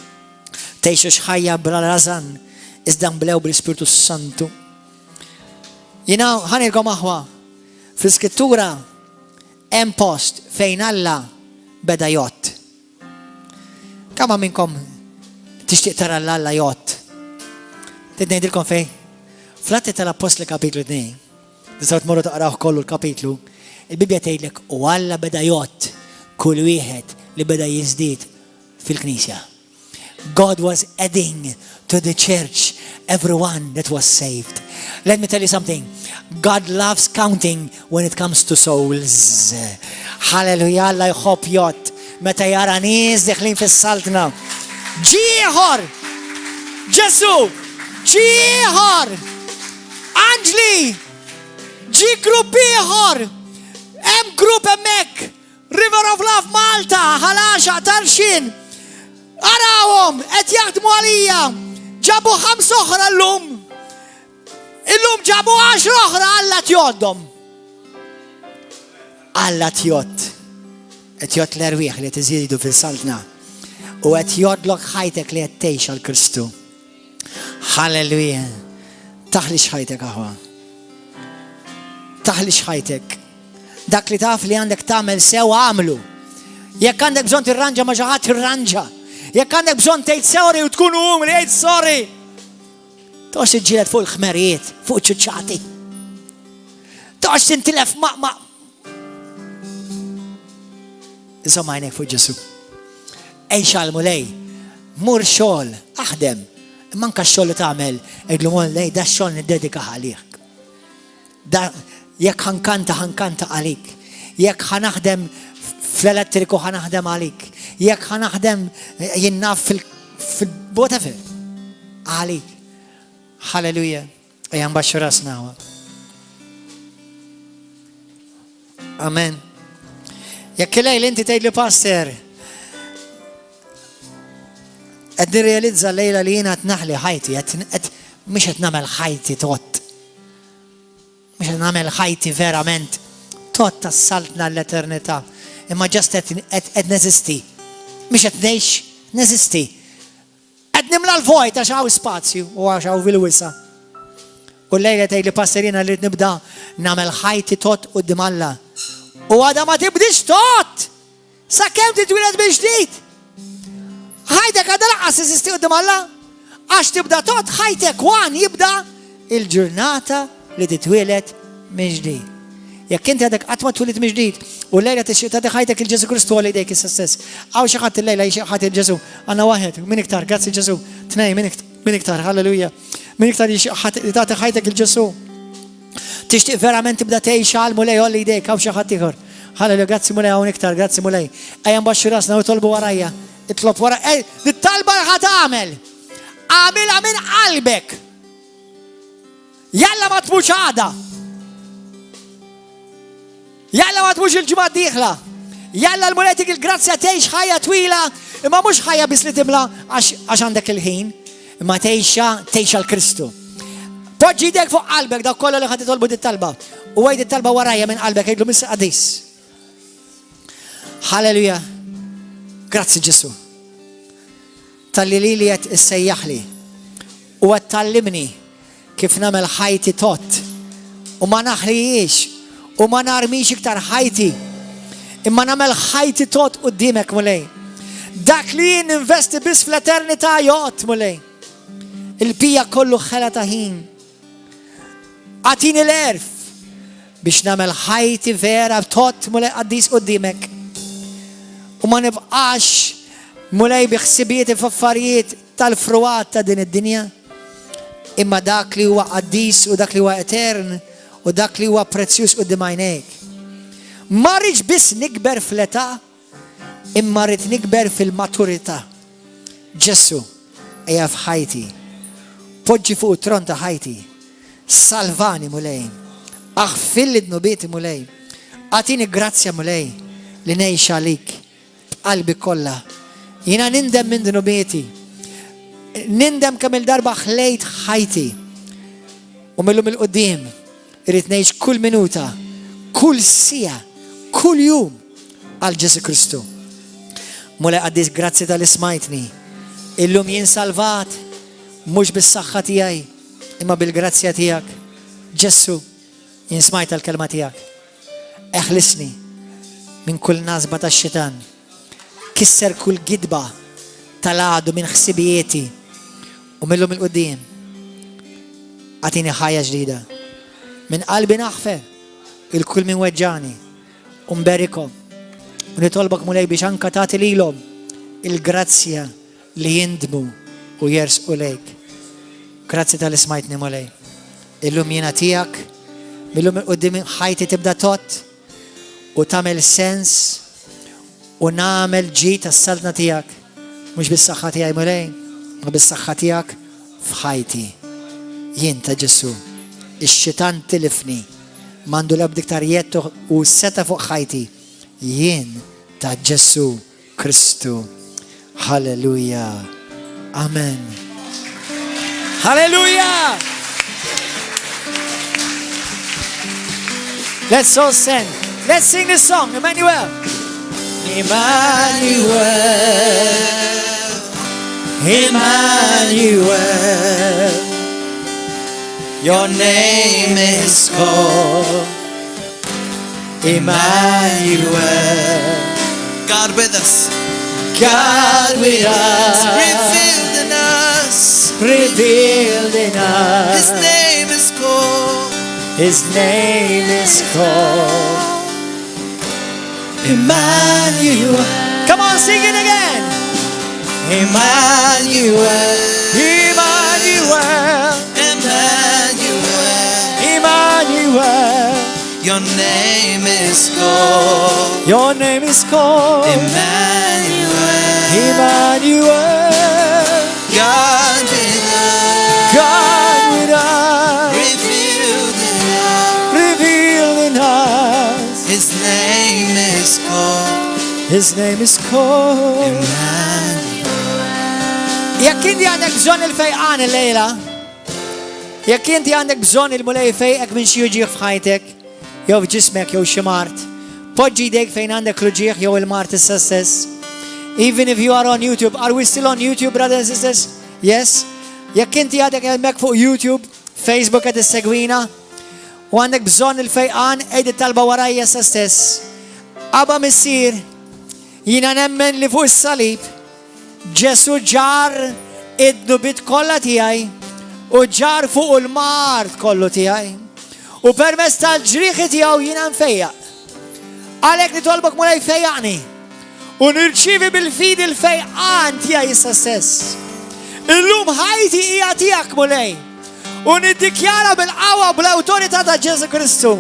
Tgħixu x'ħajja bla rażan iżda mblew bil-Ispiritu Santu. Jiena ħanilkom aħwa fl-Iskrittura hemm post fejn Alla beda jgħod. Kemm minnkom tixtieq tara l-Alla jgħod? Ngħidilkom fejn? Fl-Atti tal-Apostli kapitlu 2. Tistgħu tmorru taqrawh kollu l-kapitlu. Il-Bibja tgħidlek u Alla beda jgħod kull wieħed li beda jiżdied fil-Knisja. God was adding to the church everyone that was saved. Let me tell you something. God loves counting when it comes to souls. Hallelujah, Alla jħobb jgħod meta jara nies deħlin fis-saltna. Ġieħor! Ġesu! Ġieħor! Anġli! Ġi grupp ieħor! Hemm grupp hemmhekk! River of Love Malta, ħalaxa, Tarxin! Arawhom qed jaħdmu għalija. Ġabu 5 oħra llum. Illum ġabu 10 oħra Alla tjoddhom. Alla tjott. Qed jgħod l-erwieħ li tiżidu fil-saltna. U qed jgħodlok ħajtek li qed tgħix għall-Kristu. Halleluja. Taħlix ħajtek aħwa. Taħlix ħajtek. Dak li taf li għandek tagħmel sew għamlu. Jekk għandek bżonn tirranġa ma' xi ħadd tirranġa. Jekk għandek bżonn tgħid sorry u tkun li jgħid sorry. Tox iġġieled fuq il-ħmerijiet, fuq iċ-ċuċċati. Tox tintilef ma' Insomma għajnek fuq Ġesu. Ejxa l-mulej, mur xogħol, aħdem. Manka x-xogħol li tagħmel, għidlu lej da x-xogħol niddedika għalik. Da jekk ħankanta għalik. Jekk ħanaħdem fl-elettriku ħanaħdem għalik. Jekk ħanaħdem jinnaf fil-whatever għalik. Halleluja. Ejja nbaxxu rasna. Amen. Jekk lejl inti tgħidli pastor, qed nirrealizza lejla li jiena qed naħli ħajti, mhux qed nagħmel ħajti tot. Mhux qed nagħmel ħajti verament tot tassaltna l-eternità. Imma ġast qed neżisti. Mhux qed ngħix, neżisti. Qed nimla l-vojt għax hawn spazju u għax hawn fil-wisa. U lejla tgħidli pastor jiena rrid nibda nagħmel ħajti tot quddiem Alla. U għada ma tibdix tot. Sa' kem titwilet bil-ġdid. ħajtek għada laqas esisti qudiem Alla. Għax tibda tot ħajtek wan jibda il-ġurnata li titwilet bil-ġdid. Jekk inti għadek qatt ma twilet bil-ġdid u lejla tagħti ħajtek il-Ġesu Kristu għal idejk issa stess. Għaw xi ħadd illejla xi ħadd il-Ġesu. Għandna waħed, min iktar, grazzi Ġesu. Tnej, min iktar, halleluja. Min iktar tagħti ħajtek il-Ġesu. Tixtieq verament tibda tgħix għal mulej għolli jdejk hawn xi ħadd ieħor. Halleluja, grazzi mulej hawn iktar, grazzi mulej. Ejja nbaxxu rasna u tolbu warajja. Itlob wara, it-talba ħad tagħmel. Għamilha minn qalbek. Jalla ma tmux għada. Jalla ma tmux il-ġimgħa d-dieħla. Jalla l-mulej tik il-grazzja tgħix ħajja twila, imma mhux ħajja biss li timla għax għandek il-ħin, imma tgħixha l-Kristu. Poġġi jdek fuq qalbek dak kollu li ħad titolbu dit-talba. U għajd it-talba warajja minn qalbek jgħidlu Mr. Qadis. Halleluja. Grazzi Ġesu. Talli li qed issejjaħli u qed tallimni kif nagħmel ħajti tot. U ma naħlijiex u ma narmix iktar ħajti. Imma nagħmel ħajti tot qudiemek mulej. Dak li investi biss fl-eternità jgħod mulej. Il-pija kollu ħela ta' ħin. Għatini l-erf biex namel ħajti vera tot mulej qaddis qudiemek. U ma nibqax mulej biħsibiet f'affarijiet tal-fruat ta' din id-dinja. Imma dak li huwa qaddis u dak li huwa etern u dak li huwa prezzjuż qudiem għajnejk. Ma rridx biss nikber fl-età, imma rrid nikber fil-maturità. Ġesu, ejja f'ħajti. Poġġi fuq tron ta' ħajti. Salvani mulej. Aħfilli d-nubieti mulej. Għatini grazzja mulej li ngħix għalik b'qalbi kollha. Jiena nindem minn d-nubieti. Nindem kemm il-darba ħlejt ħajti. U millum il-qudiem irrid ngħix kull minuta, kull sija, kull jum għal Ġesu Kristu. Mulej qaddis grazzi tal-ismajtni. Illum jien salvat mhux bis-saħħa tiegħi, imma bil-grazzja tiegħek. Ġesu, jien smajt tal-kelma tiegħek. Eħlisni minn kull nazba tax-xitan. Kisser kull gidba tal-għadu minn ħsibijieti u millum il-qudiem. Għatini ħajja ġdida. Minn qalbi naħfer il-kull minn weġġani u mberikom. U nitolbok mulej biex anka tagħti lilhom il-grazzja li jindmu u jersqu lejk. Grazzi tal-ismajtni mulej. Illum jiena tiegħek, millum il-qudiem ħajti tibda tot u tagħmel sens u nagħmel ġid tas-saltna tiegħek. Mhux bis-saħħa tiegħi mulej, ma bis-saħħa tiegħek f'ħajti. Jien ta' Ġesu, ix-xitan tilifni, m'għandu l-ebda iktar jettu u seta fuq ħajti. Jien ta' Ġesu Kristu. Halleluja. Amen. Halleluja. Let's all sing. Let's sing this song, Emmanuel. Emmanuel. Emmanuel. Your name is called Emmanuel. God with us. God with us. Revealed in us. Revealed in His us. name is called His name is called Emmanuel. Come on, sing it again. Emmanuel. Emmanuel. Emmanuel. Emmanuel. Your name is called Your name is called Emmanuel. Emmanuel. God with us. God with us. Revealed in us. Revealed in us. His name is called His name is called Emmanuel. Jekk inti għandek bżonn il-fejqan il-lejla, jekk inti għandek bżonn il-mulej fejqek minn xi uġieħ f'ħajtek, jew f'ġismek jew xi mart, poġġi jdejk fejn għandek l-uġieħ jew il-mart issa stess. Even if you are on YouTube, are we still on YouTube, brothers and sisters? Yes? Jekk inti għadek hemmhekk fuq YouTube, Facebook qed issegwina, u għandek bżonn il-fejqan, ejdi talba warajja issa stess. Aba missier, jiena nemmen li fuq is-salib Ġesu ġar id-dubit kollha tiegħi u ġar fuq il-mart kollu tiegħi. U permezz tal-ġrieħi tiegħu jiena nfejjaq. Għalhekk nitolbok mulej fejjaqni u nirċievi bil-fid il-fejqan tiegħi issa stess. Illum ħajti hija tiegħek mulej u niddikjara bil-qawwa bl-awtorità ta' Ġesu Kristu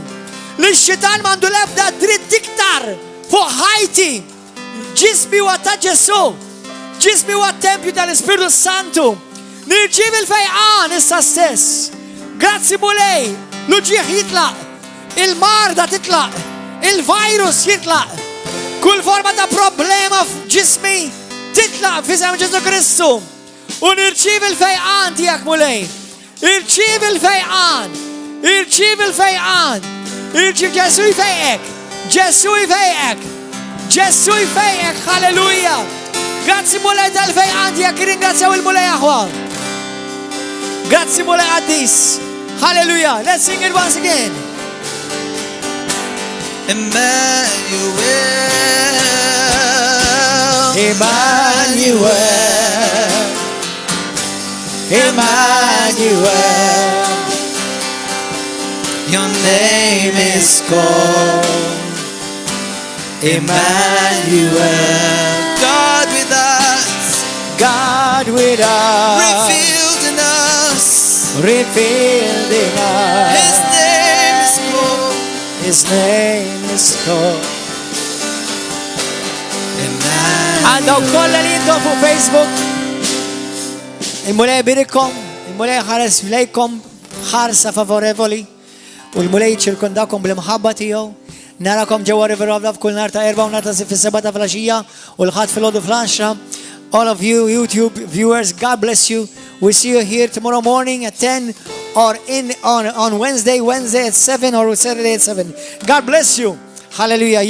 li x-xitan m'għandu l-ebda dritt iktar fuq ħajti. Ġismi huwa ta' Ġesu. Ġismi huwa tempju tal-Ispiritu Santu. Nirċievi l-fejqan issa stess. Grazzi mulej, l-uġieħ jitlaq, il-marda titlaq, il-virus jitlaq, kull forma ta' problema f'ġismi titlaq f'isem Ġesu Kristu. U nirċievi l-fejqan tiegħek mulej. Irċievi l-fejqan. Irċievi l-fejqan. Irċievi Ġesu jfejqek. Ġesu jfejqek. Ġesu jfejqek. Halleluja. Grazzi mulej tal-fejqan tiegħek, ringrazzjaw il-mulej aħwa. Grazzi mulej qaddis. Hallelujah. Let's sing it once again. Emmanuel. Emmanuel. Emmanuel. Your name is called Emmanuel. God with us. God with us. Revealed in us. Revealed in His us. name is called His name is called. Emmanuel. Għandaw kolla li jintom fuq Facebook. Il-mulej birikom, il-mulej ħares lejkom ħarsa favorevoli u il-mulej ċirkondakom bil-mħabba tiegħu. Narakom ġewwa River of Love kull nar ta' 4 u nar ta' 7 ta' flaxija u l-ħadd fil-ħodu fl-10. All of you YouTube viewers, God bless you. We see you here tomorrow morning at 10 or on Wednesday at 7 or Saturday at 7. God bless you. Hallelujah.